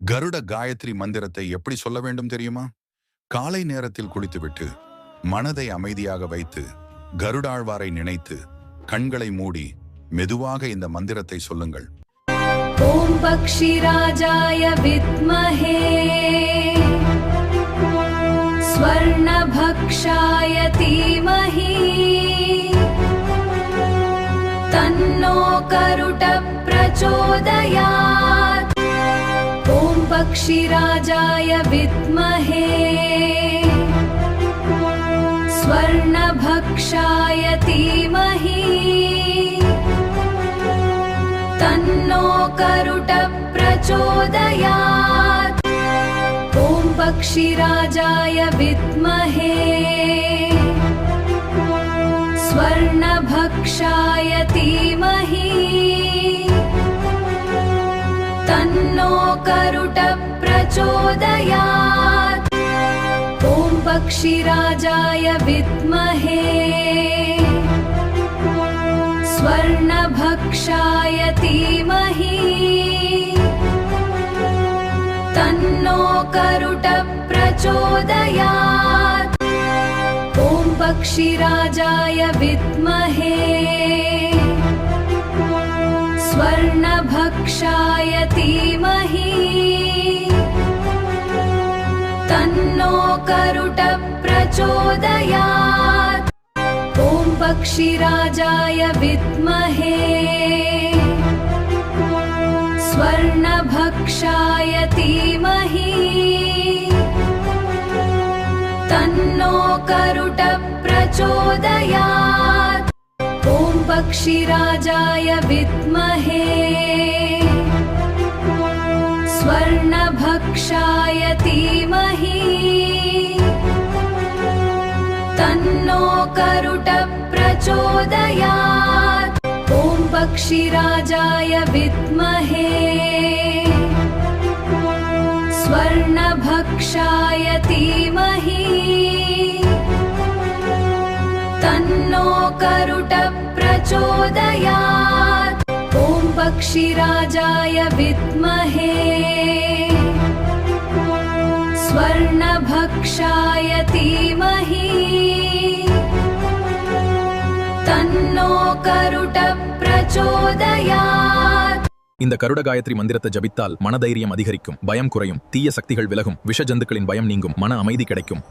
கருட காயத்ரி மந்திரத்தை எப்படி சொல்ல வேண்டும் தெரியுமா? காலை நேரத்தில் குளித்துவிட்டு மனதை அமைதியாக வைத்து கருடாழ்வாரை நினைத்து கண்களை மூடி மெதுவாக இந்த மந்திரத்தை சொல்லுங்கள். ஓம் பக்ஷிராஜாய வித்மஹே ஸ்வர்ணபக்ஷாய தீமஹி தன்னோ கருட பிரச்சோதயாத். ஓம் பக்ஷிராஜாய வித்மஹே ஸ்வர்ணபக்ஷாய தீமஹி तन्नो करुट प्रचोदयात्. ॐ पक्षिराजाय विद्महे स्वर्णभक्षाय धीमहि तन्नो करुट प्रचोदयात्. ॐ पक्षिराजाय विद्महे स्वर्णभक्षाय धीमहि तन्नो करुट प्रचोदयात्. ॐ पक्षिराजाय विद्महे स्वर्णभक्षाय धीमहि तन्नो करुट प्रचोदयात्. ॐ पक्षिराजाय विद्महे स्वर्णभक्षाय धीमहि तन्नो करुट प्रचोदयात्. ॐ पक्षिराजाय विद्महे स्वर्णभक्षाय धीमहि तन्नो करुट प्रचोदयात्. ॐ पक्षिराजाय विद्महे स्वर्णभक्षाय धीमहि तन्नो करुट प्रचोदयात्. ॐ पक्षिराजाय विद्महे स्वर्णभक्षाय धीमहि तन्नो करुट प्रचोदयात्. இந்த கருட காயத்ரி மந்திரத்தை ஜபித்தால் மனதைரியம் அதிகரிக்கும், பயம் குறையும், தீய சக்திகள் விலகும், விஷ ஜந்துக்களின் பயம் நீங்கும், மன அமைதி கிடைக்கும்.